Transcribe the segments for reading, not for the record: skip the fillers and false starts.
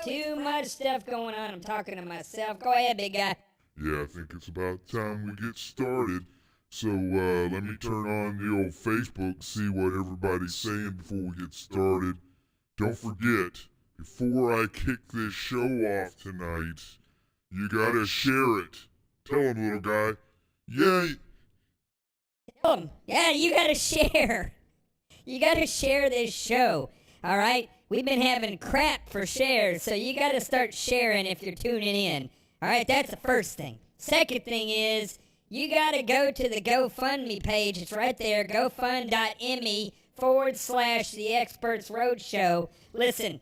Too much stuff going on. I'm talking to myself. Go ahead, big guy. Yeah, I think it's about time we get started. So let me turn on the old Facebook, see what everybody's saying before we get started. Don't forget, before I kick this show off tonight, you gotta share it. Tell him, little guy. Yeah. Tell him. Yeah, you gotta share. You gotta share this show. All right? We've been having crap for shares, so you gotta start sharing if you're tuning in. All right, that's the first thing. Second thing is, you gotta go to the GoFundMe page. It's right there, gofund.me/The Experts Roadshow. Listen,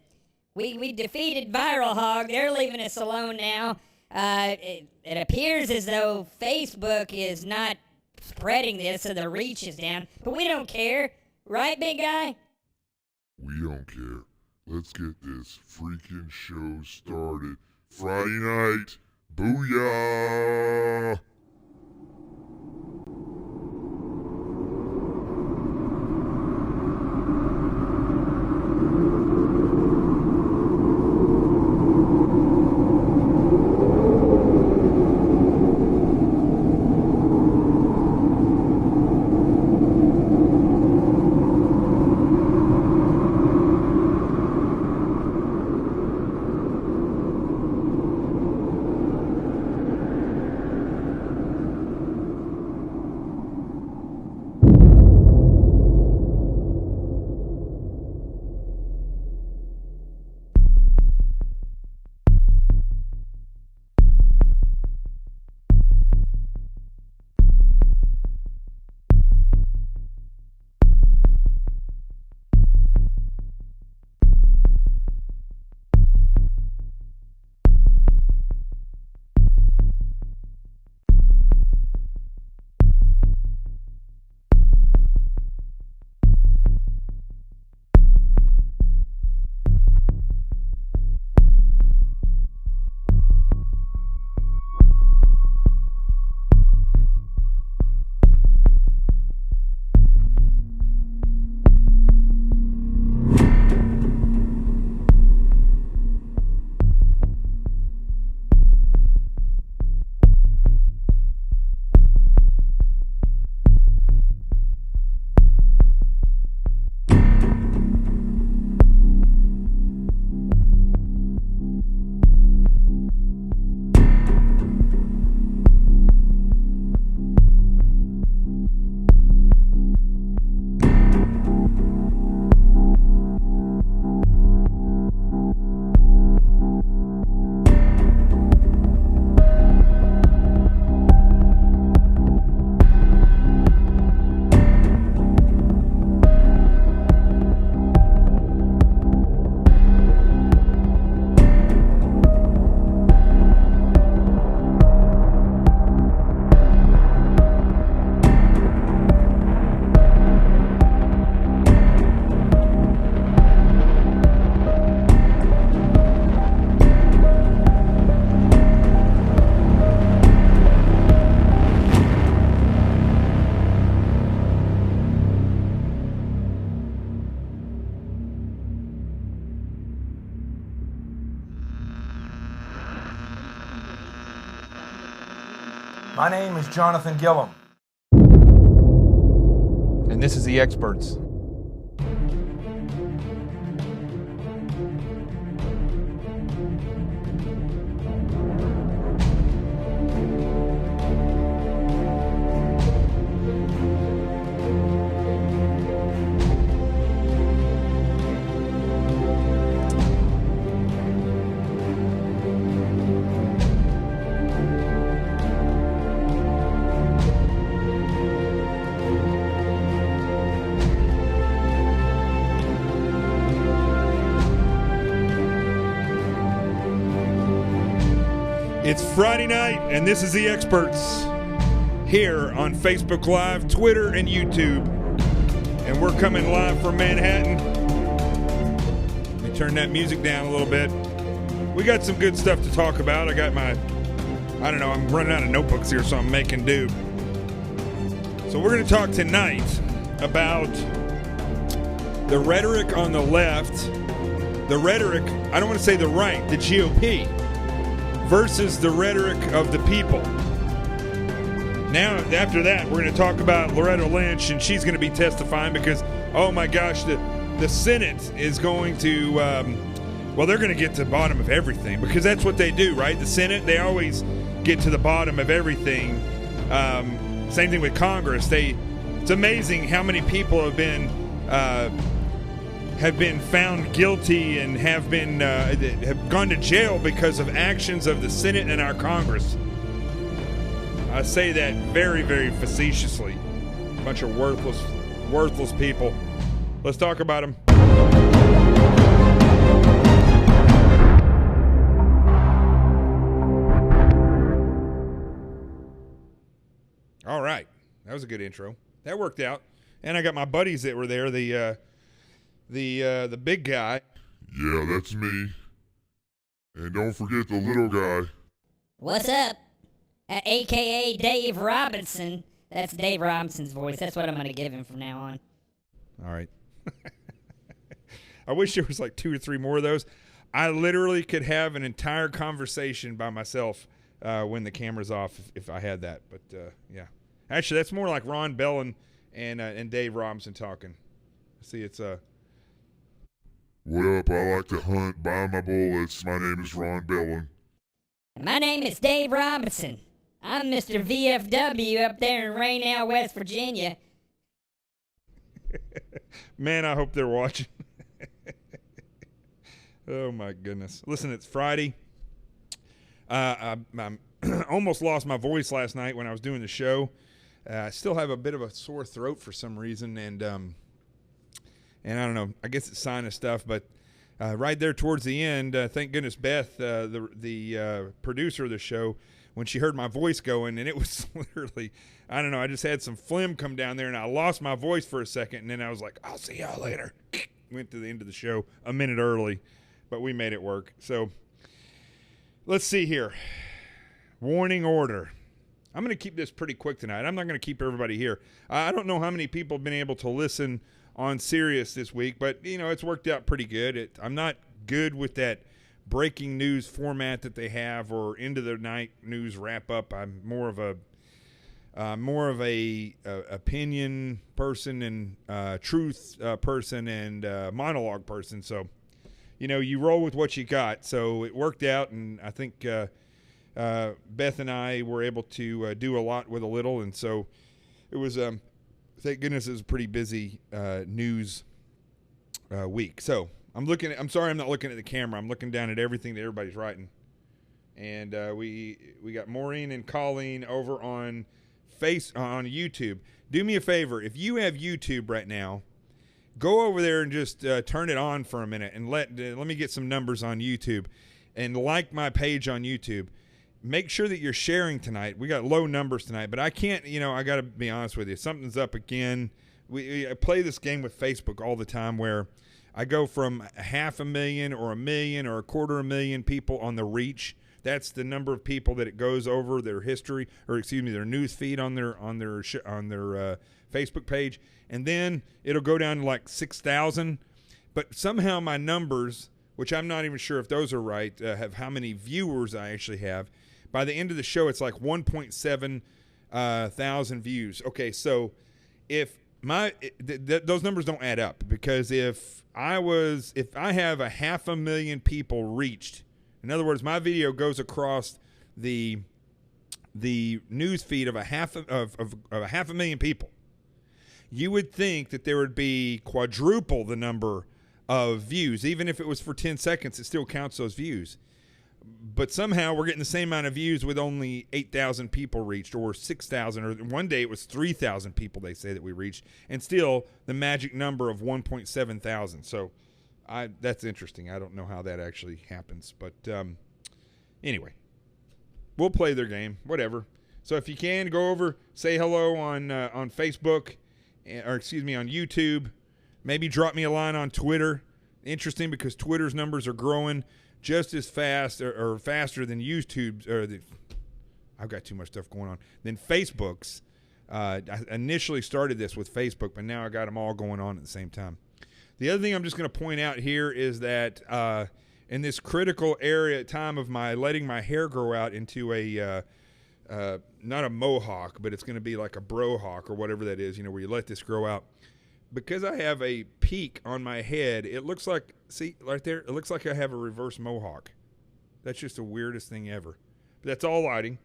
we defeated Viral Hog. They're leaving us alone now. It appears as though Facebook is not spreading this, so the reach is down. But we don't care. Right, big guy? We don't care. Let's get this freaking show started. Friday night. Booyah! My name is Jonathan Gillum. And this is The Experts. It's Friday night, and this is The Experts here on Facebook Live, Twitter, and YouTube. And we're coming live from Manhattan. Let me turn that music down a little bit. We got some good stuff to talk about. I'm running out of notebooks here, so I'm making do. So we're going to talk tonight about the rhetoric on the left the rhetoric, I don't want to say the right, the GOP, versus the rhetoric of the people. Now, after that, we're going to talk about Loretta Lynch, and she's going to be testifying because, oh my gosh, the Senate is going to, well, they're going to get to the bottom of everything because that's what they do, right? The Senate, they always get to the bottom of everything. Same thing with Congress. It's amazing how many people have been found guilty and have gone to jail because of actions of the Senate and our Congress. I say that very, very facetiously. A bunch of worthless people. Let's talk about them. All right. That was a good intro. That worked out. And I got my buddies that were there, the big guy. Yeah, that's me. And don't forget the little guy. What's up? AKA Dave Robinson. That's Dave Robinson's voice. That's what I'm going to give him from now on. All right. I wish there was like 2 or 3 more of those. I literally could have an entire conversation by myself when the camera's off if I had that. But, yeah. Actually, that's more like Ron Bellin and Dave Robinson talking. See, it's... What up? I like to hunt, buy my bullets. My name is Ron Bellin. My name is Dave Robinson. I'm Mr. VFW up there in Raynell, West Virginia. Man, I hope they're watching. Oh, my goodness. Listen, it's Friday. I almost lost my voice last night when I was doing the show. I still have a bit of a sore throat for some reason, and I don't know. I guess it's sinus stuff, but right there towards the end, thank goodness Beth, the producer of the show, when she heard my voice going, and it was literally, I don't know, I just had some phlegm come down there, and I lost my voice for a second, and then I was like, I'll see y'all later. Went to the end of the show a minute early, but we made it work. So let's see here. Warning order. I'm going to keep this pretty quick tonight. I'm not going to keep everybody here. I don't know how many people have been able to listen on Sirius this week, but, you know, it's worked out pretty good. I'm not good with that breaking news format that they have or end of the night news wrap up. I'm more of a opinion person and truth person and monologue person. So, you know, you roll with what you got. So it worked out, and I think Beth and I were able to do a lot with a little, and so it was thank goodness it was a pretty busy news week. So I'm sorry I'm not looking at the camera. I'm looking down at everything that everybody's writing. And we got Maureen and Colleen over on on YouTube. Do me a favor, if you have YouTube right now, go over there and just turn it on for a minute and let me get some numbers on YouTube and like my page on YouTube. Make sure that you're sharing tonight. We got low numbers tonight, but I can't, I got to be honest with you. Something's up again. I play this game with Facebook all the time where I go from 500,000 or 1 million or 250,000 people on the reach. That's the number of people that it goes over their history, or their news feed on their Facebook page, and then it'll go down to like 6,000. But somehow my numbers, which I'm not even sure if those are right, have how many viewers I actually have. By the end of the show, it's like 1.7 thousand views. Okay, so if those numbers don't add up, because if I have 500,000 people reached, in other words, my video goes across the news feed of a half a million people, you would think that there would be quadruple the number of views. Even if it was for 10 seconds, it still counts those views. But somehow we're getting the same amount of views with only 8,000 people reached, or 6,000, or one day it was 3,000 people they say that we reached, and still the magic number of 1.7 thousand. So that's interesting. I don't know how that actually happens. But anyway, we'll play their game, whatever. So if you can, go over, say hello on Facebook, or on YouTube. Maybe drop me a line on Twitter. Interesting, because Twitter's numbers are growing just as fast or faster than YouTube's, I've got too much stuff going on, than Facebook's. I initially started this with Facebook, but now I got them all going on at the same time. The other thing I'm just going to point out here is that in this critical time of my letting my hair grow out into a not a mohawk, but it's going to be like a brohawk or whatever that is, where you let this grow out. Because I have a peak on my head, it looks like, see, right there, it looks like I have a reverse mohawk. That's just the weirdest thing ever. But that's all lighting.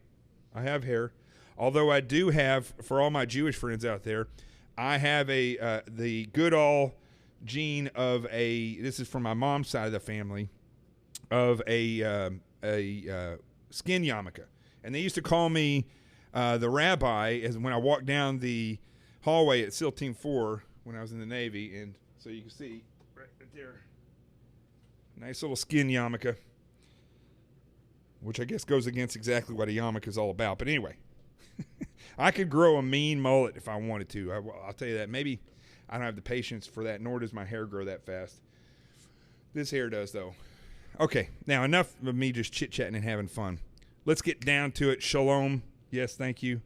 I have hair. Although I do have, for all my Jewish friends out there, I have the good old gene of this is from my mom's side of the family, of a skin yarmulke. And they used to call me the rabbi as when I walked down the hallway at SEAL Team 4 when I was in the Navy. And so you can see right there, nice little skin yarmulke, which I guess goes against exactly what a yarmulke is all about. But anyway, I could grow a mean mullet if I wanted to. I'll tell you that. Maybe I don't have the patience for that, nor does my hair grow that fast. This hair does, though. Okay, now enough of me just chit-chatting and having fun. Let's get down to it. Shalom. Yes, thank you.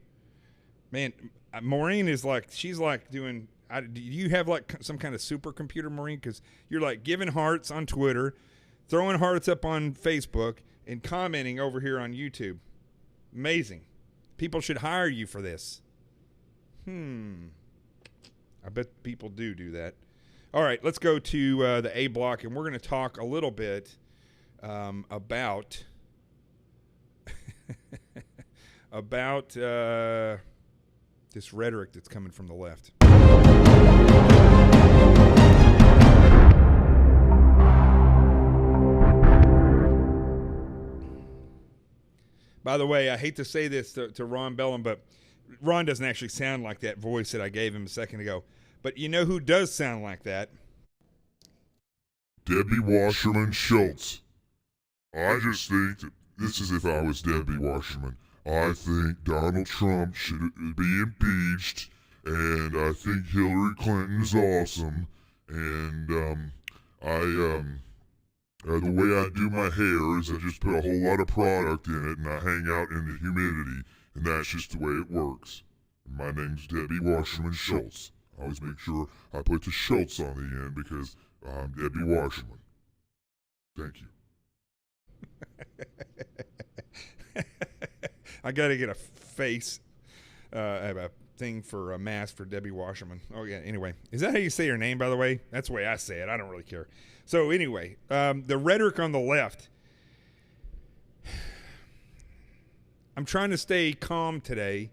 Man, Maureen is like, she's like doing, do you have like some kind of supercomputer, Maureen? Because you're like giving hearts on Twitter, throwing hearts up on Facebook, and commenting over here on YouTube. Amazing. People should hire you for this. I bet people do that. All right, let's go to the A block, and we're going to talk a little bit about about this rhetoric that's coming from the left. By the way, I hate to say this to Ron Bellum, but Ron doesn't actually sound like that voice that I gave him a second ago. But you know who does sound like that? Debbie Wasserman Schultz. I just think that this is if I was Debbie Wasserman. I think Donald Trump should be impeached, and I think Hillary Clinton's awesome, and the way I do my hair is I just put a whole lot of product in it, and I hang out in the humidity, and that's just the way it works. And my name's Debbie Wasserman Schultz. I always make sure I put the Schultz on the end because I'm Debbie Wasserman. Thank you. I got to get a face, I have a thing for a mask for Debbie Wasserman. Oh, yeah, anyway. Is that how you say her name, by the way? That's the way I say it. I don't really care. So, anyway, the rhetoric on the left. I'm trying to stay calm today,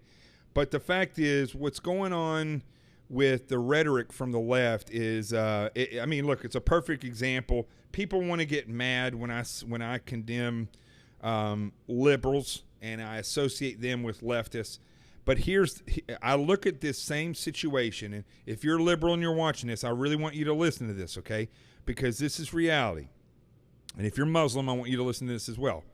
but the fact is what's going on with the rhetoric from the left is, I mean, look, it's a perfect example. People want to get mad when I condemn liberals and I associate them with leftists. But I look at this same situation, and if you're liberal and you're watching this, I really want you to listen to this, okay? Because this is reality. And if you're Muslim, I want you to listen to this as well.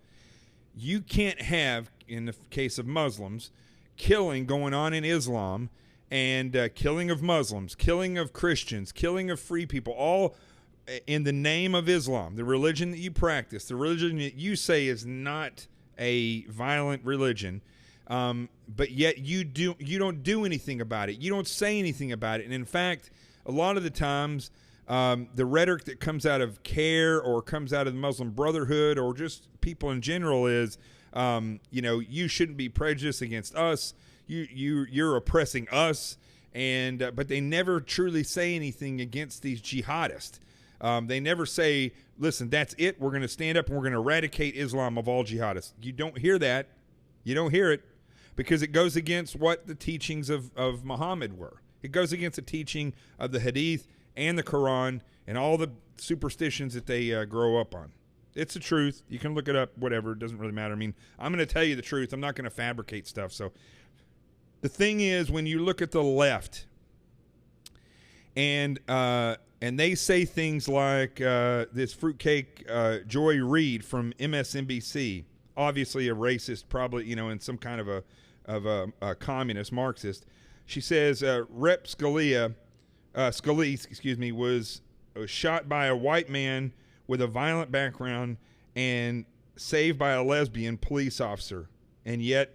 You can't have, in the case of Muslims, killing going on in Islam and killing of Muslims, killing of Christians, killing of free people, all in the name of Islam, the religion that you practice, the religion that you say is not a violent religion, but yet you don't do anything about it. You don't say anything about it. And in fact, a lot of the times, the rhetoric that comes out of CARE or comes out of the Muslim Brotherhood or just people in general is, you shouldn't be prejudiced against us. You're oppressing us, but they never truly say anything against these jihadists. They never say, listen, that's it. We're going to stand up and we're going to eradicate Islam of all jihadists. You don't hear that. You don't hear it because it goes against what the teachings of Muhammad were. It goes against the teaching of the Hadith and the Quran and all the superstitions that they grow up on. It's the truth. You can look it up, whatever. It doesn't really matter. I mean, I'm going to tell you the truth. I'm not going to fabricate stuff. So the thing is, when you look at the left and they say things like this fruitcake Joy Reid from MSNBC, obviously a racist, probably in some kind of a communist Marxist. She says Rep. Scalise, was shot by a white man with a violent background and saved by a lesbian police officer, and yet ...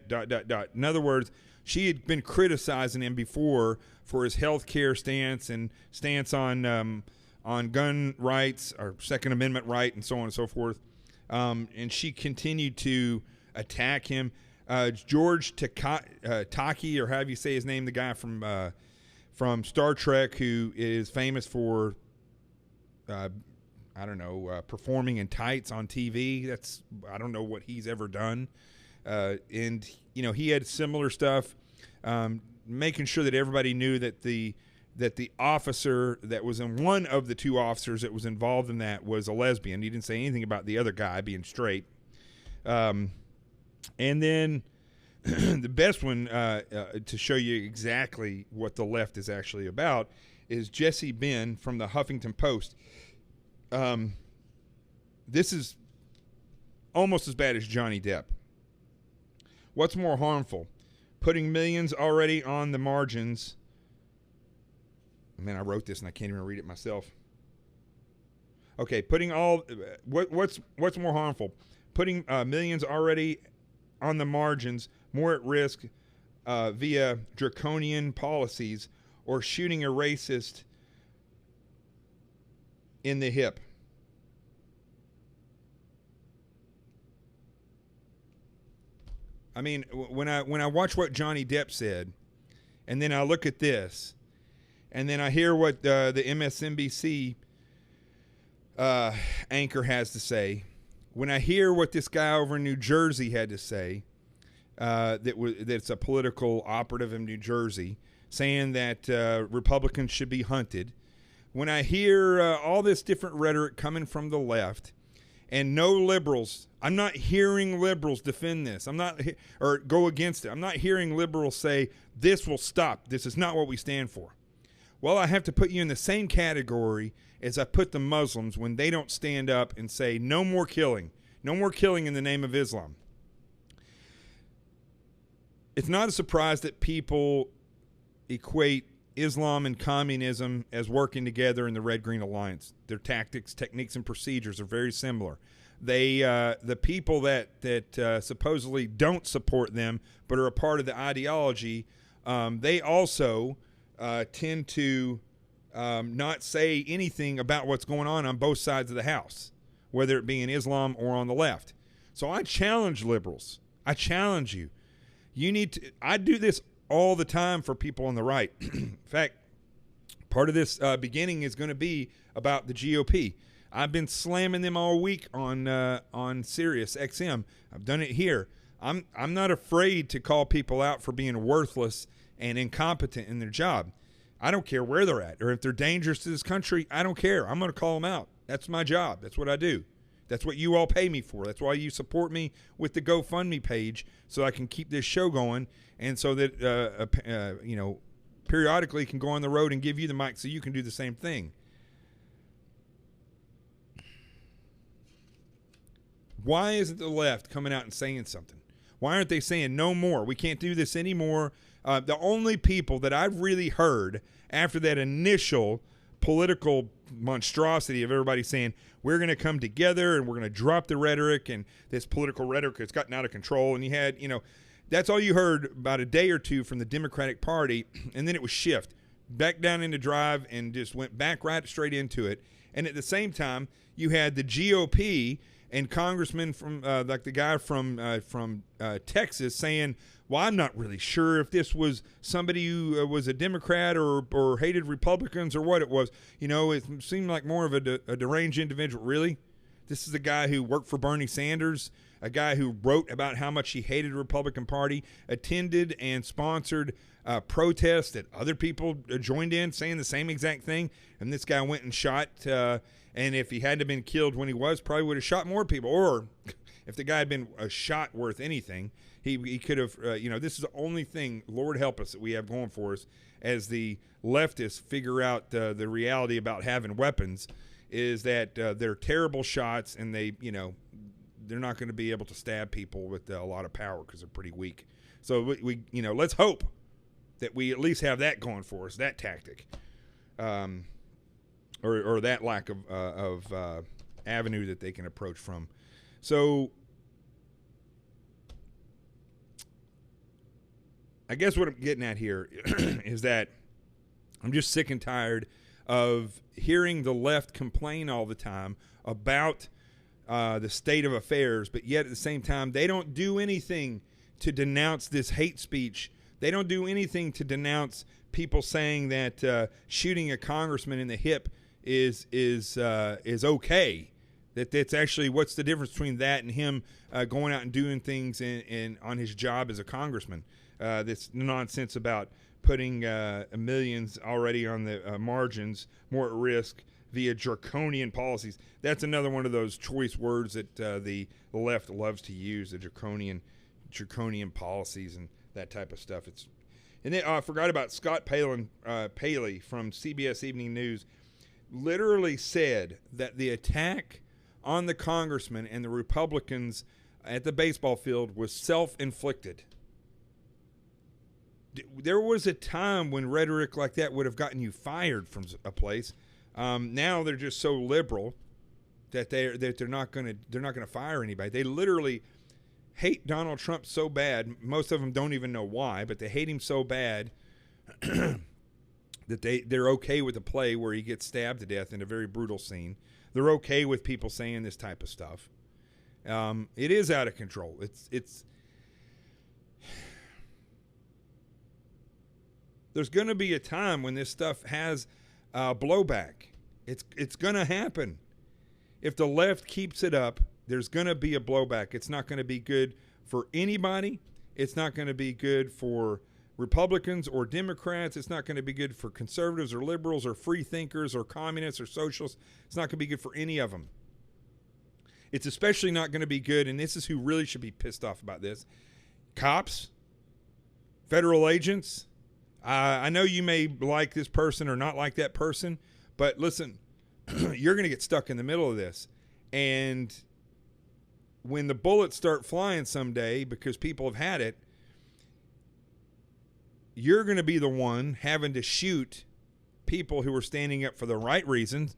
In other words, she had been criticizing him before for his health care stance and stance on on gun rights or Second Amendment right and so on and so forth. And she continued to attack him. George Takei, or however you say his name, the guy from Star Trek, who is famous for performing in tights on TV. I don't know what he's ever done. And he had similar stuff, making sure that everybody knew that the officer that was in one of the two officers that was involved in that was a lesbian. He didn't say anything about the other guy being straight. And then the best one to show you exactly what the left is actually about is Jesse Benn from the Huffington Post. This is almost as bad as Johnny Depp. What's more harmful? Putting millions already on the margins. Man, I wrote this and I can't even read it myself. Okay, what's more harmful? Putting millions already on the margins, more at risk via draconian policies, or shooting a racist in the hip. I mean, when I watch what Johnny Depp said, and then I look at this, and then I hear what the MSNBC anchor has to say, when I hear what this guy over in New Jersey had to say, that's a political operative in New Jersey, saying that Republicans should be hunted, when I hear all this different rhetoric coming from the left, and no liberals, I'm not hearing liberals defend this. Or go against it. I'm not hearing liberals say, this will stop. This is not what we stand for. Well, I have to put you in the same category as I put the Muslims when they don't stand up and say, no more killing. No more killing in the name of Islam. It's not a surprise that people equate Islam and communism as working together in the Red-Green Alliance. Their tactics, techniques, and procedures are very similar. The people that supposedly don't support them but are a part of the ideology, they also tend to not say anything about what's going on both sides of the house, whether it be in Islam or on the left. So I challenge liberals. I challenge you. I do this all the time for people on the right. In fact, part of this beginning is going to be about the GOP. I've been slamming them all week on Sirius XM. I've done it here. I'm not afraid to call people out for being worthless and incompetent in their job. I don't care where they're at, or if they're dangerous to this country, I don't care. I'm going to call them out. That's my job. That's what I do. That's what you all pay me for. That's why you support me with the GoFundMe page, so I can keep this show going, and so that periodically can go on the road and give you the mic so you can do the same thing. Why isn't the left coming out and saying something? Why aren't they saying no more? We can't do this anymore. The only people that I've really heard after that initial political monstrosity of everybody saying we're going to come together and we're going to drop the rhetoric, and this political rhetoric has gotten out of control, and you had, that's all you heard about a day or two from the Democratic Party, and then it was shift back down into drive and just went back right straight into it. And at the same time, you had the GOP and congressmen from like the guy from Texas saying, well, I'm not really sure if this was somebody who was a Democrat or hated Republicans or what it was. It seemed like more of a deranged individual. Really? This is a guy who worked for Bernie Sanders, a guy who wrote about how much he hated the Republican Party, attended and sponsored protests that other people joined in saying the same exact thing. And this guy went and shot, and if he hadn't been killed when he was, probably would have shot more people. Or if the guy had been a shot worth anything, he could have, this is the only thing, Lord help us, that we have going for us as the leftists figure out the reality about having weapons, is that they're terrible shots, and they're not going to be able to stab people with a lot of power because they're pretty weak. So we let's hope that we at least have that going for us, that tactic, or that lack of avenue that they can approach from. So I guess what I'm getting at here is that I'm just sick and tired of hearing the left complain all the time about the state of affairs, but yet at the same time, they don't do anything to denounce this hate speech. They don't do anything to denounce people saying that shooting a congressman in the hip is okay. That's actually, what's the difference between that and him going out and doing things on his job as a congressman? This nonsense about putting millions already on the margins more at risk via draconian policies. That's another one of those choice words that the left loves to use, the draconian policies and that type of stuff. And then I forgot about Scott Paley from CBS Evening News literally said that the attack on the congressman and the Republicans at the baseball field was self-inflicted. There was a time when rhetoric like that would have gotten you fired from a place. Now they're just so liberal that they're not going to fire anybody. They literally hate Donald Trump so bad. Most of them don't even know why, but they hate him so bad that they're okay with the play where he gets stabbed to death in a very brutal scene. They're okay with people saying this type of stuff. It is out of control. It's there's going to be a time when this stuff has blowback. It's going to happen. If the left keeps it up, there's going to be a blowback. It's not going to be good for anybody. It's not going to be good for Republicans or Democrats. It's not going to be good for conservatives or liberals or free thinkers or communists or socialists. It's not going to be good for any of them. It's especially not going to be good, and this is who really should be pissed off about this, cops, federal agents. I know you may like this person or not like that person, but listen, you're going to get stuck in the middle of this. And when the bullets start flying someday because people have had it, you're going to be the one having to shoot people who are standing up for the right reasons.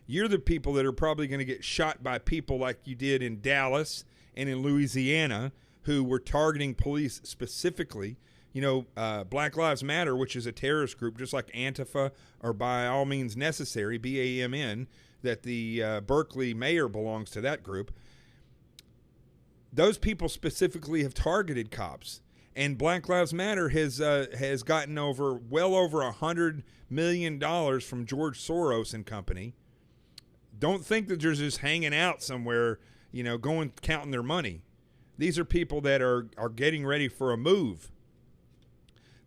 You're the people that are probably going to get shot by people like you did in Dallas and in Louisiana who were targeting police specifically. You know, Black Lives Matter, which is a terrorist group, just like Antifa or By All Means Necessary, BAMN, that the Berkeley mayor belongs to that group. Those people specifically have targeted cops. And Black Lives Matter has gotten well over $100 million from George Soros and company. Don't think that they're just hanging out somewhere, going counting their money. These are people that are getting ready for a move.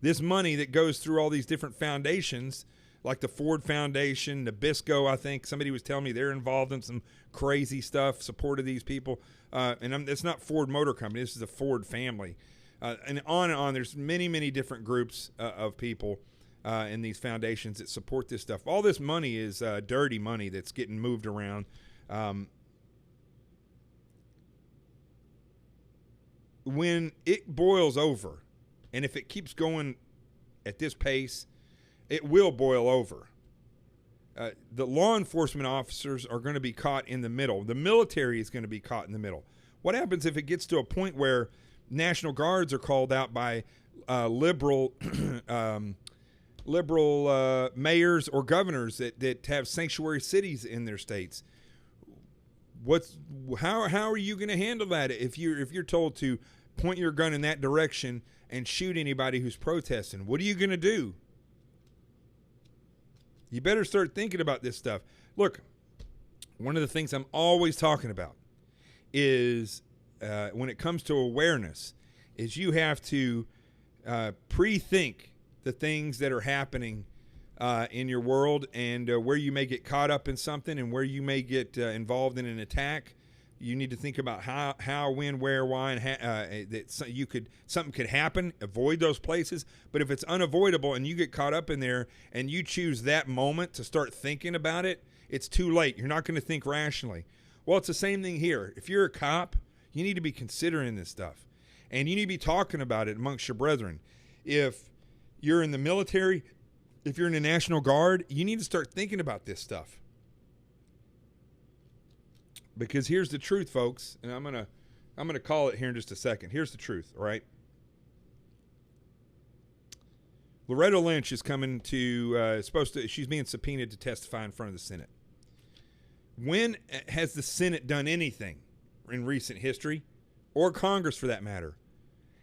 This money that goes through all these different foundations, like the Ford Foundation, Nabisco, I think somebody was telling me they're involved in some crazy stuff, supported these people. It's not Ford Motor Company. This is the Ford family. And on. There's many, many different groups of people in these foundations that support this stuff. All this money is dirty money that's getting moved around. When it boils over, and if it keeps going at this pace, it will boil over. The law enforcement officers are going to be caught in the middle. The military is going to be caught in the middle. What happens if it gets to a point where National Guards are called out by liberal mayors or governors that have sanctuary cities in their states? How are you going to handle that if you're told to point your gun in that direction and shoot anybody who's protesting? What are you going to do? You better start thinking about this stuff. Look, one of the things I'm always talking about is when it comes to awareness, is you have to pre-think the things that are happening in your world and where you may get caught up in something and where you may get involved in an attack. You need to think about how, when, where, why, and that something could happen. Avoid those places. But if it's unavoidable and you get caught up in there and you choose that moment to start thinking about it, it's too late. You're not going to think rationally. Well, it's the same thing here. If you're a cop, you need to be considering this stuff, and you need to be talking about it amongst your brethren. If you're in the military, if you're in the National Guard, you need to start thinking about this stuff. Because here's the truth, folks, and I'm gonna call it here in just a second. Here's the truth, all right? Loretta Lynch is coming to, she's being subpoenaed to testify in front of the Senate. When has the Senate done anything in recent history, or Congress for that matter?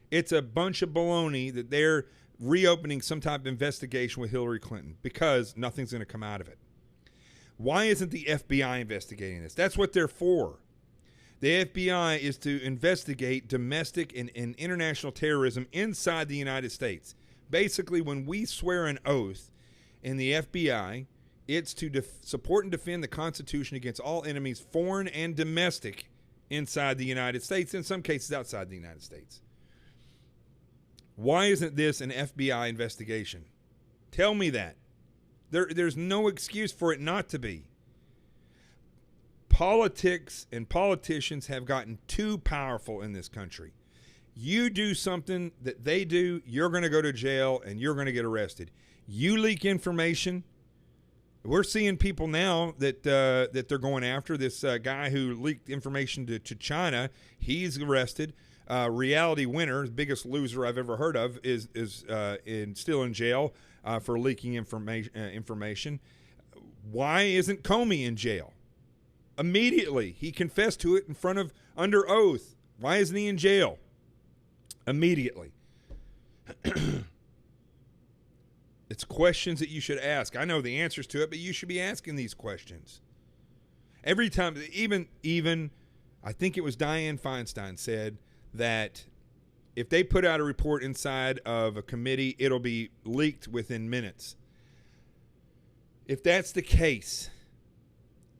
It's a bunch of baloney that they're reopening some type of investigation with Hillary Clinton because nothing's going to come out of it. Why isn't the FBI investigating this? That's what they're for. The FBI is to investigate domestic and international terrorism inside the United States. Basically, when we swear an oath in the FBI, it's to support and defend the Constitution against all enemies, foreign and domestic, inside the United States, in some cases outside the United States. Why isn't this an FBI investigation? Tell me that. There's no excuse for it not to be. Politics and politicians have gotten too powerful in this country. You do something that they do, you're going to go to jail and you're going to get arrested. You leak information. We're seeing people now that they're going after. This guy who leaked information to China, he's arrested. Reality Winner, the biggest loser I've ever heard of, is still in jail for leaking information. Why isn't Comey in jail? Immediately, he confessed to it under oath. Why isn't he in jail? Immediately. It's questions that you should ask. I know the answers to it, but you should be asking these questions. Every time, even I think it was Dianne Feinstein said that if they put out a report inside of a committee, it'll be leaked within minutes. If that's the case,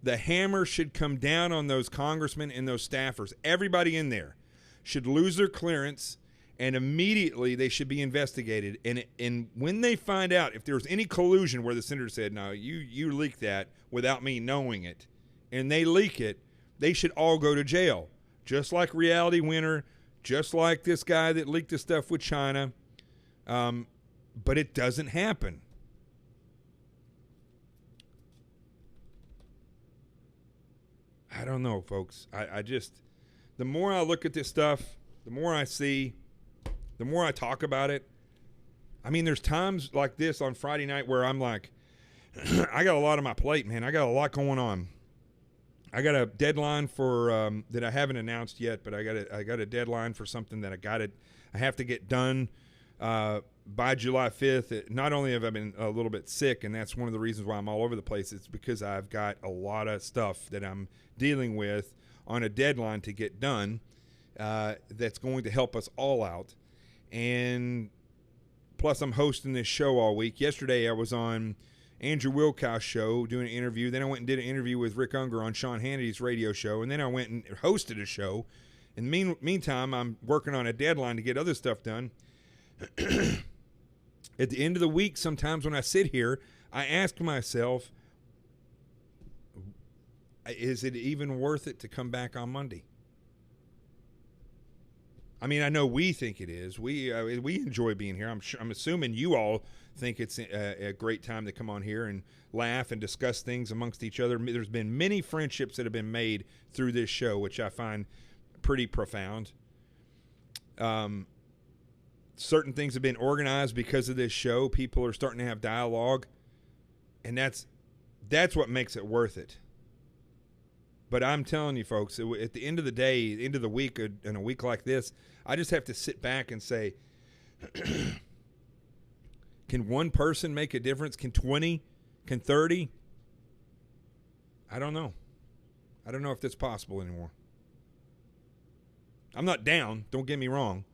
the hammer should come down on those congressmen and those staffers. Everybody in there should lose their clearance, and immediately they should be investigated. And when they find out if there's any collusion where the senator said, no, you leaked that without me knowing it, and they leak it, they should all go to jail. Just like Reality Winner, just like this guy that leaked the stuff with China. But it doesn't happen. I don't know, folks. I just, the more I look at this stuff, the more I see, the more I talk about it. I mean, there's times like this on Friday night where I'm like, I got a lot on my plate, man. I got a lot going on. I got a deadline for that I haven't announced yet, but I got a deadline for something that I have to get done by July 5th. Not only have I been a little bit sick, and that's one of the reasons why I'm all over the place, it's because I've got a lot of stuff that I'm dealing with on a deadline to get done that's going to help us all out. And plus, I'm hosting this show all week. Yesterday, I was on Andrew Wilkow's show doing an interview. Then I went and did an interview with Rick Unger on Sean Hannity's radio show. And then I went and hosted a show. In the meantime, I'm working on a deadline to get other stuff done. At the end of the week, sometimes when I sit here, I ask myself, is it even worth it to come back on Monday? I mean, I know we think it is. We enjoy being here. I'm assuming you all think it's a great time to come on here and laugh and discuss things amongst each other. There's been many friendships that have been made through this show, which I find pretty profound. Certain things have been organized because of this show. People are starting to have dialogue, and that's what makes it worth it. But I'm telling you, folks, at the end of the day, end of the week, in a week like this, I just have to sit back and say, can one person make a difference? Can 20? Can 30? I don't know. I don't know if that's possible anymore. I'm not down, don't get me wrong,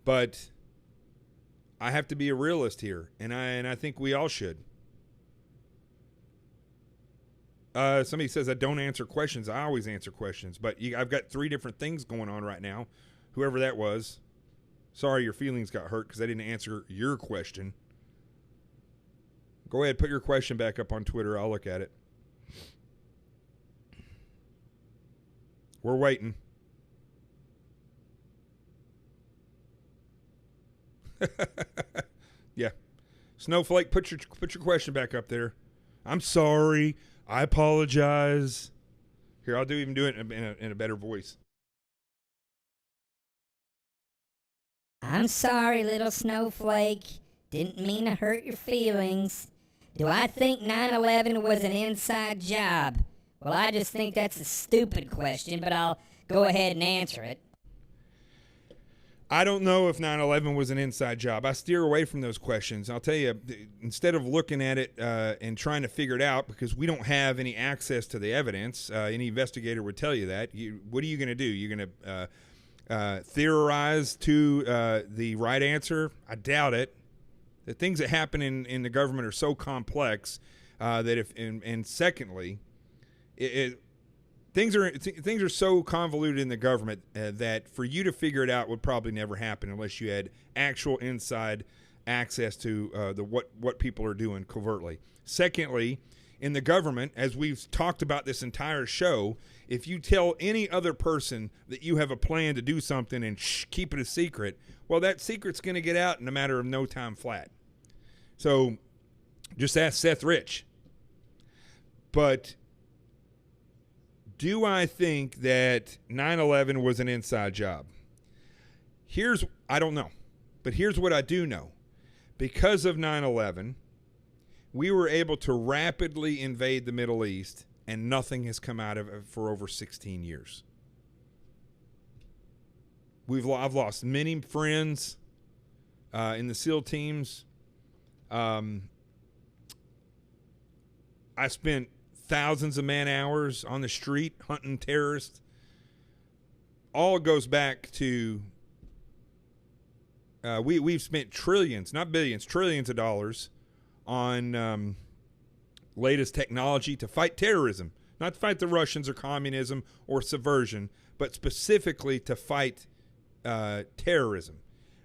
but I have to be a realist here, and I think we all should. Somebody says I don't answer questions. I always answer questions, but I've got 3 different things going on right now. Whoever that was, sorry your feelings got hurt because I didn't answer your question. Go ahead, put your question back up on Twitter. I'll look at it. We're waiting. Yeah. Snowflake, put your question back up there. I'm sorry. I apologize. Here, I'll do it in a better voice. I'm sorry, little snowflake. Didn't mean to hurt your feelings. Do I think 9/11 was an inside job? Well, I just think that's a stupid question, but I'll go ahead and answer it. I don't know if 9/11 was an inside job. I steer away from those questions. I'll tell you, instead of looking at it and trying to figure it out, because we don't have any access to the evidence, any investigator would tell you that. What are you going to do? You're going to theorize to the right answer? I doubt it. The things that happen in the government are so complex that if, and secondly, things are so convoluted in the government that for you to figure it out would probably never happen unless you had actual inside access to what people are doing covertly. Secondly, in the government, as we've talked about this entire show, if you tell any other person that you have a plan to do something and keep it a secret, well, that secret's going to get out in a matter of no time flat. So just ask Seth Rich. But do I think that 9/11 was an inside job? I don't know. But here's what I do know. Because of 9/11, we were able to rapidly invade the Middle East, and nothing has come out of it for over 16 years. I've lost many friends in the SEAL teams. I spent thousands of man hours on the street hunting terrorists. All goes back to we've spent trillions, not billions, trillions of dollars on latest technology to fight terrorism, not to fight the Russians or communism or subversion, but specifically to fight terrorism,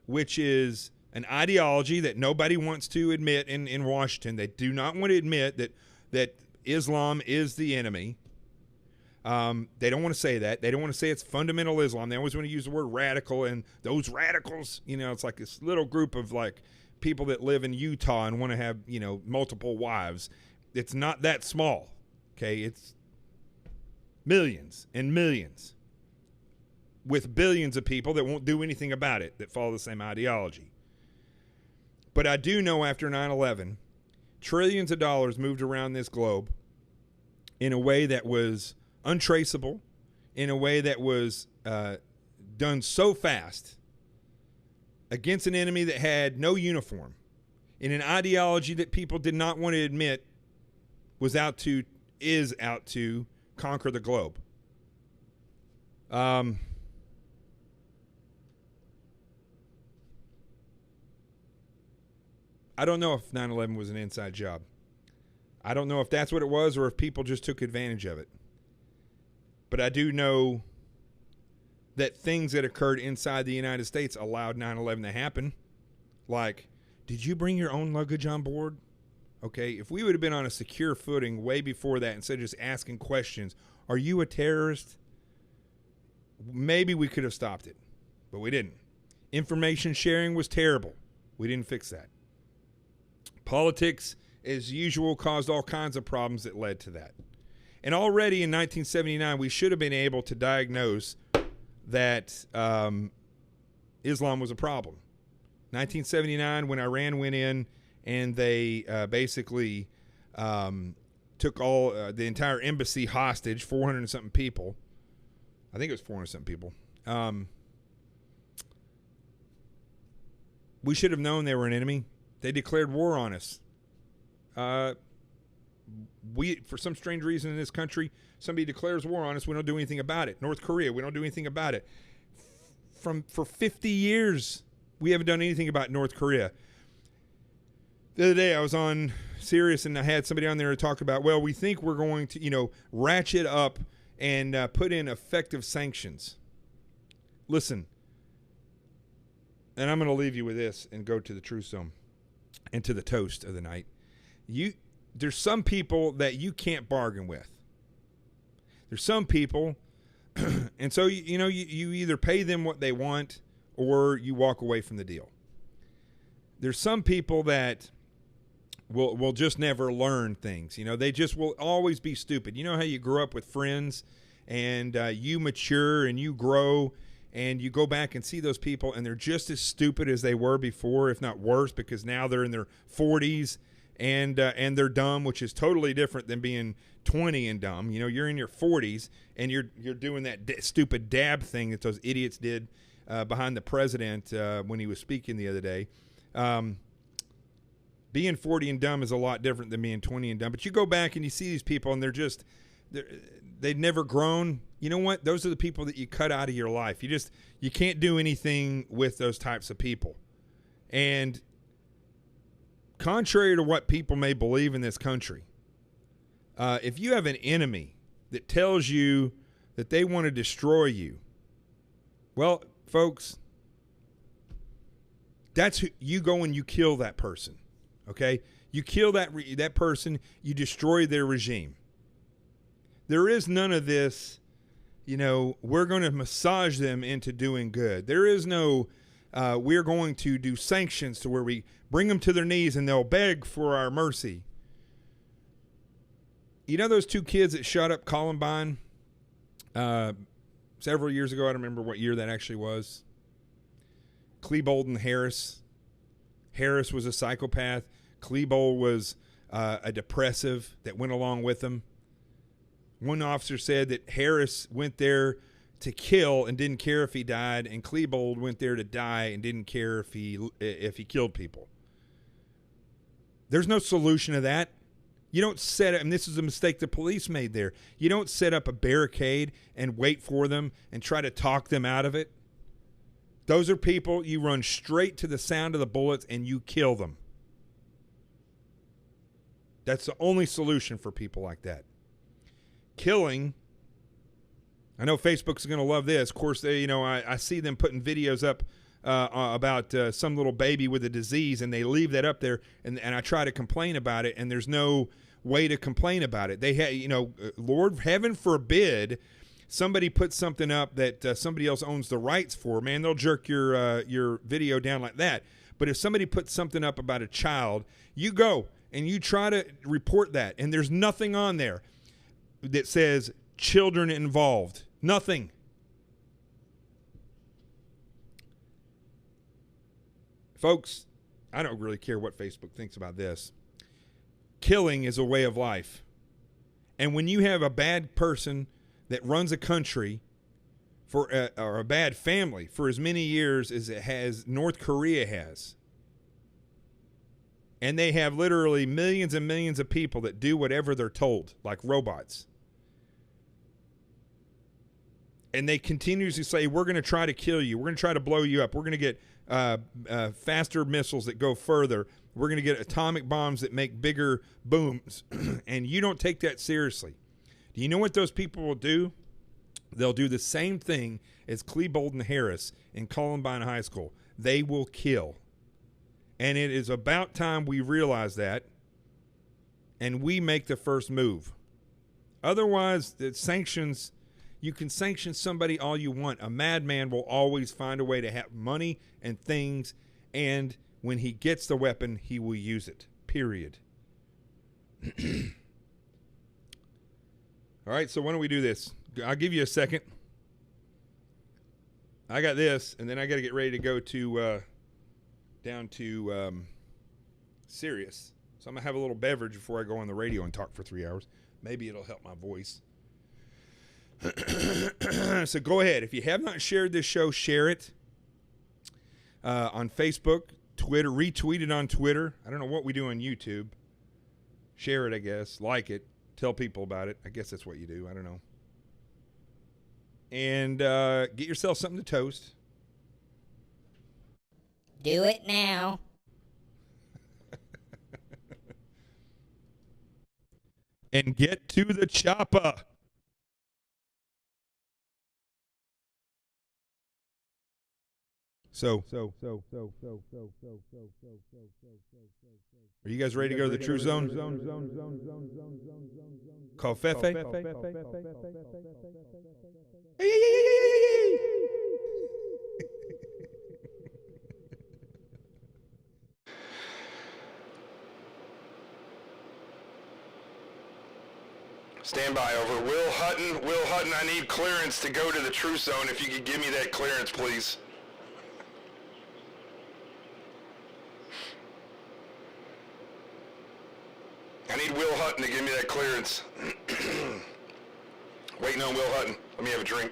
which is an ideology that nobody wants to admit in Washington. They do not want to admit that Islam is the enemy. They don't want to say that. They don't want to say it's fundamental Islam. They always want to use the word radical, and those radicals, it's like this little group of like people that live in Utah and want to have, multiple wives. It's not that small, okay? It's millions and millions with billions of people that won't do anything about it, that follow the same ideology. But I do know after 9/11, trillions of dollars moved around this globe in a way that was untraceable, in a way that was done so fast against an enemy that had no uniform, in an ideology that people did not want to admit is out to conquer the globe. I don't know if 9/11 was an inside job. I don't know if that's what it was or if people just took advantage of it. But I do know that things that occurred inside the United States allowed 9/11 to happen. Like, did you bring your own luggage on board? Okay, if we would have been on a secure footing way before that, instead of just asking questions, are you a terrorist? Maybe we could have stopped it, but we didn't. Information sharing was terrible. We didn't fix that. Politics, as usual, caused all kinds of problems that led to that. And already in 1979, we should have been able to diagnose that Islam was a problem. 1979, when Iran went in and they basically took the entire embassy hostage, 400 and something people. I think it was 400 and something people. We should have known they were an enemy. They declared war on us. For some strange reason in this country, somebody declares war on us, we don't do anything about it. North Korea, we don't do anything about it. For 50 years, we haven't done anything about North Korea. The other day, I was on Sirius, and I had somebody on there to talk about, well, we think we're going to, ratchet up and put in effective sanctions. Listen, and I'm going to leave you with this and go to the truth zone and to the toast of the night. There's some people that you can't bargain with. There's some people, and so you either pay them what they want or you walk away from the deal. There's some people that will just never learn things. They just will always be stupid. You know how you grow up with friends and you mature and you grow and you go back and see those people, and they're just as stupid as they were before, if not worse, because now they're in their 40s and they're dumb, which is totally different than being 20 and dumb. You know, you're in your 40s and you're doing that stupid dab thing that those idiots did behind the president when he was speaking the other day. Being 40 and dumb is a lot different than being 20 and dumb. But you go back and you see these people, and they've never grown. You know what? Those are the people that you cut out of your life. You can't do anything with those types of people. And contrary to what people may believe in this country, if you have an enemy that tells you that they want to destroy you, well, folks, that's who you go and you kill that person. Okay? You kill that person, you destroy their regime. There is none of this, you know, we're going to massage them into doing good. There is no, we're going to do sanctions to where we bring them to their knees and they'll beg for our mercy. You know those two kids that shot up Columbine several years ago? I don't remember what year that actually was. Klebold and Harris. Harris was a psychopath. Klebold was a depressive that went along with them. One officer said that Harris went there to kill and didn't care if he died, and Klebold went there to die and didn't care if he killed people. There's no solution to that. You don't set up, and this is a mistake the police made there. You don't set up a barricade and wait for them and try to talk them out of it. Those are people, you run straight to the sound of the bullets and you kill them. That's the only solution for people like that. Killing, I know Facebook's going to love this. Of course, I see them putting videos up about some little baby with a disease, and they leave that up there, and I try to complain about it, and there's no way to complain about it. They Lord, heaven forbid somebody puts something up that somebody else owns the rights for. Man, they'll jerk your video down like that. But if somebody puts something up about a child, you go and you try to report that, and there's nothing on there that says children involved. Nothing. Folks, I don't really care what Facebook thinks about this. Killing is a way of life. And when you have a bad person that runs a country or a bad family for as many years as North Korea has, and they have literally millions and millions of people that do whatever they're told, like robots, and they continuously say, we're going to try to kill you. We're going to try to blow you up. We're going to get faster missiles that go further. We're going to get atomic bombs that make bigger booms. And you don't take that seriously. Do you know what those people will do? They'll do the same thing as Klebold and Harris in Columbine High School. They will kill. And it is about time we realize that and we make the first move. Otherwise, the sanctions... You can sanction somebody all you want. A madman will always find a way to have money and things, and when he gets the weapon, he will use it. Period. All right, so why don't we do this? I'll give you a second. I got this, and then I got to get ready to go to down to Sirius. So I'm going to have a little beverage before I go on the radio and talk for 3 hours. Maybe it'll help my voice. So go ahead. If you have not shared this show, share it on Facebook, Twitter, retweet it on Twitter. I don't know what we do on YouTube. Share it, I guess. Like it. Tell people about it. I guess that's what you do. I don't know. And get yourself something to toast. Do it now. And get to the chopper. So, are you guys ready to go to the True Zone? Call Fefe. Stand by, over. Will Hutton, I need clearance to go to the True Zone. If you could give me that clearance, please. I need Will Hutton to give me that clearance. Waiting on Will Hutton. Let me have a drink.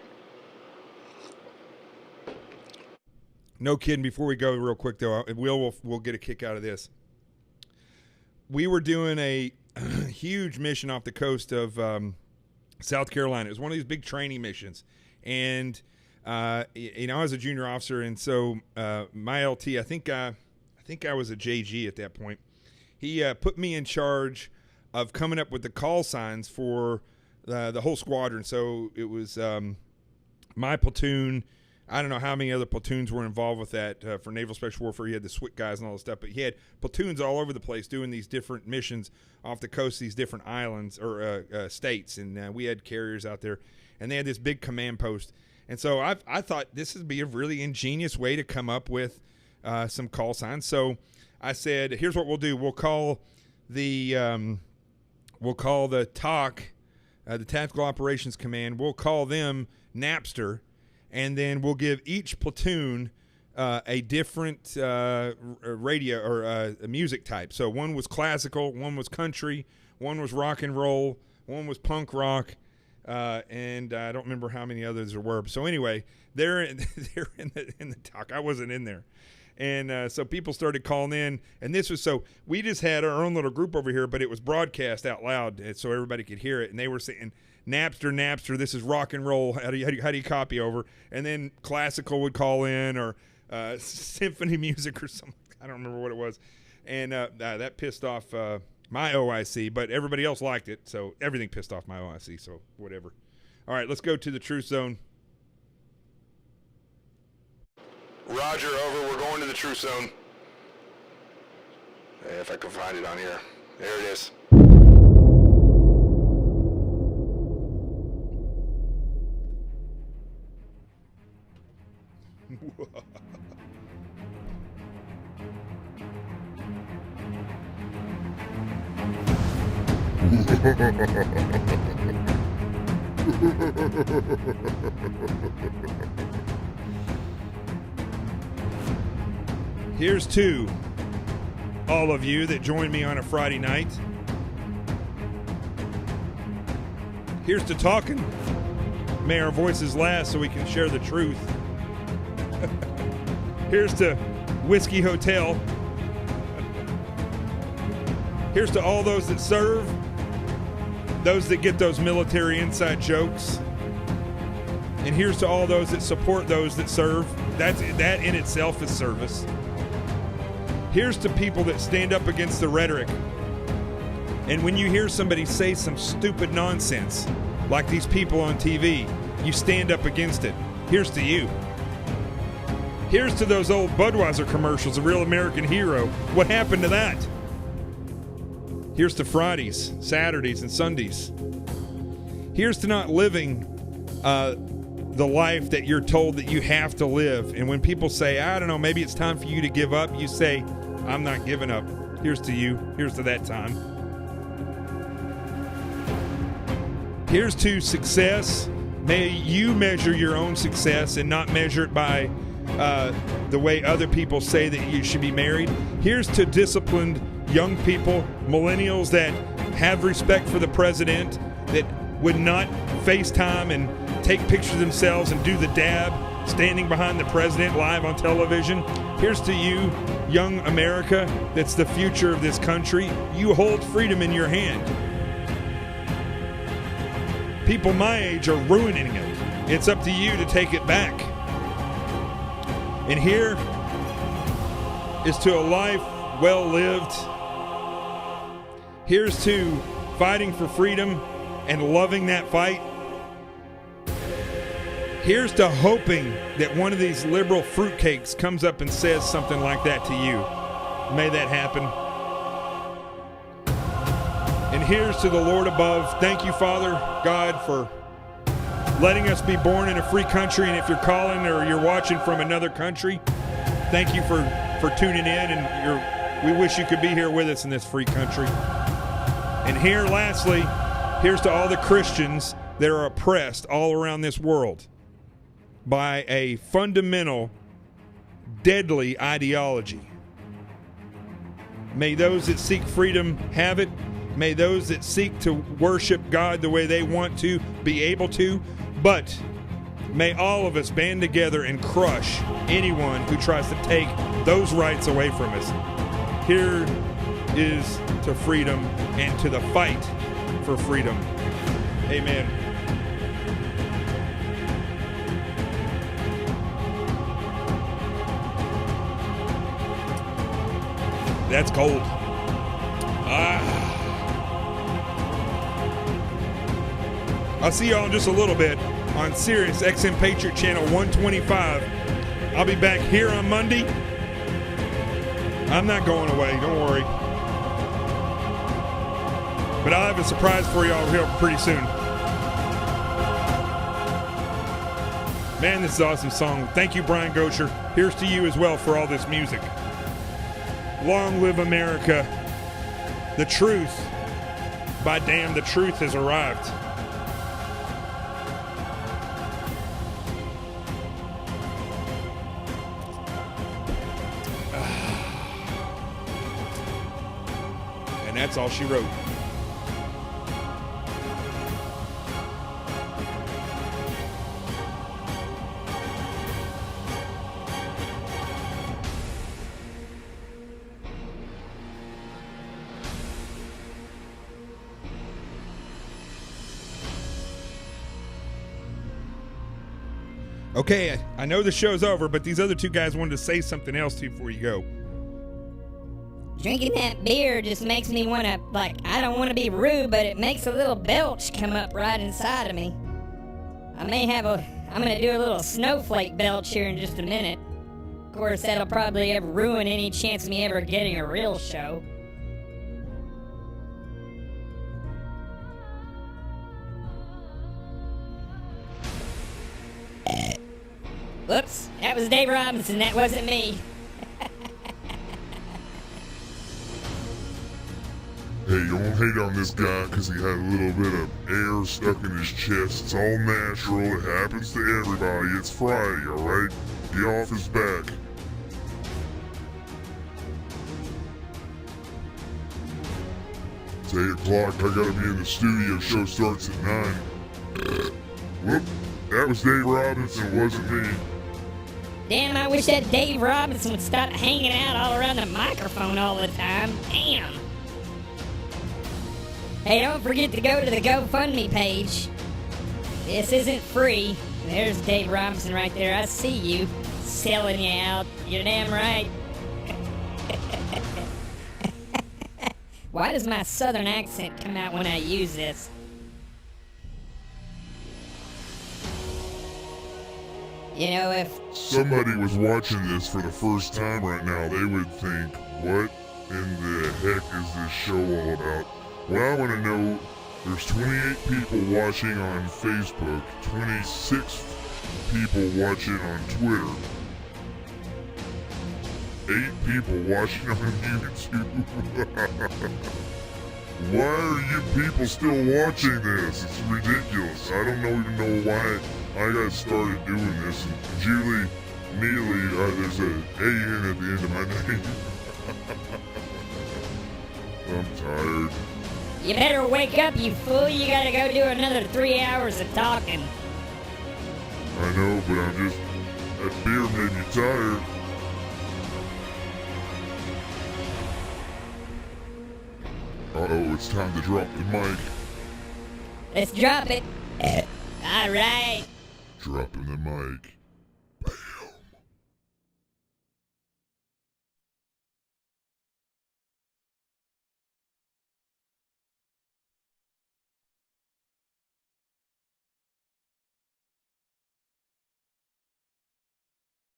No kidding. Before we go real quick, though, we'll get a kick out of this. We were doing a huge mission off the coast of South Carolina. It was one of these big training missions. And, I was a junior officer, and so my LT, I think I was a JG at that point. He put me in charge of coming up with the call signs for the whole squadron. So it was my platoon. I don't know how many other platoons were involved with that for Naval Special Warfare. He had the SWIT guys and all this stuff, but he had platoons all over the place doing these different missions off the coast, these different islands or states, and we had carriers out there, and they had this big command post. And so I thought this would be a really ingenious way to come up with some call signs. So I said, here's what we'll do. We'll call the TOC, the Tactical Operations Command, we'll call them Napster, and then we'll give each platoon a different radio or a music type. So one was classical, one was country, one was rock and roll, one was punk rock, and I don't remember how many others there were. So anyway, they're in the TOC. I wasn't in there. And so people started calling in, and this was so we just had our own little group over here, but it was broadcast out loud so everybody could hear it. And they were saying, Napster, this is rock and roll. How do you copy over? And then classical would call in, or symphony music or something. I don't remember what it was. And that pissed off my OIC, but everybody else liked it, so everything pissed off my OIC, so whatever. All right, let's go to the Truth Zone. Roger, over. We're going to the True Zone. If I can find it on here. There it is. Here's to all of you that joined me on a Friday night. Here's to talking. May our voices last so we can share the truth. Here's to Whiskey Hotel. Here's to all those that serve, those that get those military inside jokes. And here's to all those that support those that serve. That in itself is service. Here's to people that stand up against the rhetoric. And when you hear somebody say some stupid nonsense, like these people on TV, you stand up against it. Here's to you. Here's to those old Budweiser commercials, A Real American Hero. What happened to that? Here's to Fridays, Saturdays, and Sundays. Here's to not living the life that you're told that you have to live. And when people say, I don't know, maybe it's time for you to give up, you say, I'm not giving up. Here's to you. Here's to that time. Here's to success. May you measure your own success and not measure it by the way other people say that you should be married. Here's to disciplined young people, millennials that have respect for the president, that would not FaceTime and take pictures of themselves and do the dab standing behind the president live on television. Here's to you, young America, that's the future of this country. You hold freedom in your hand. People my age are ruining it. It's up to you to take it back. And here is to a life well lived. Here's to fighting for freedom and loving that fight. Here's to hoping that one of these liberal fruitcakes comes up and says something like that to you. May that happen. And here's to the Lord above. Thank you, Father God, for letting us be born in a free country. And if you're calling or you're watching from another country, thank you for tuning in. And we wish you could be here with us in this free country. And here, lastly, Here's to all the Christians that are oppressed all around this world by a fundamental, deadly ideology. May those that seek freedom have it. May those that seek to worship God the way they want to be able to. But may all of us band together and crush anyone who tries to take those rights away from us. Here is to freedom and to the fight for freedom. Amen. That's cold. I'll see y'all in just a little bit on Sirius XM Patriot Channel 125. I'll be back here on Monday. I'm not going away, don't worry. But I'll have a surprise for y'all here pretty soon. Man, this is an awesome song. Thank you, Brian Gosher. Here's to you as well for all this music. Long live America. The truth. By damn, the truth has arrived. And that's all she wrote. Okay, I know the show's over, but these other two guys wanted to say something else to you before you go. Drinking that beer just makes me want to, I don't want to be rude, but it makes a little belch come up right inside of me. I'm going to do a little snowflake belch here in just a minute. Of course, that'll probably ruin any chance of me ever getting a real show. Whoops, that was Dave Robinson, that wasn't me. Hey, don't hate on this guy because he had a little bit of air stuck in his chest. It's all natural. It happens to everybody. It's Friday, alright? The off is back. It's 8 o'clock. I gotta be in the studio. Show starts at 9. Whoop. That was Dave Robinson, wasn't me. Damn, I wish that Dave Robinson would stop hanging out all around the microphone all the time. Damn. Hey, don't forget to go to the GoFundMe page. This isn't free. There's Dave Robinson right there. I see you. Selling you out. You're damn right. Why does my southern accent come out when I use this? You know, if somebody was watching this for the first time right now, they would think, what in the heck is this show all about? Well, I want to know, there's 28 people watching on Facebook, 26 people watching on Twitter, 8 people watching on YouTube. Why are you people still watching this? It's ridiculous. I don't even know why I got started doing this. And Julie Neely, there's an A-N at the end of my name. I'm tired. you better wake up, you fool. You gotta go do another 3 hours of talking. I know, but that beer made me tired. Uh-oh, it's time to drop the mic. Let's drop it. All right. Dropping the mic.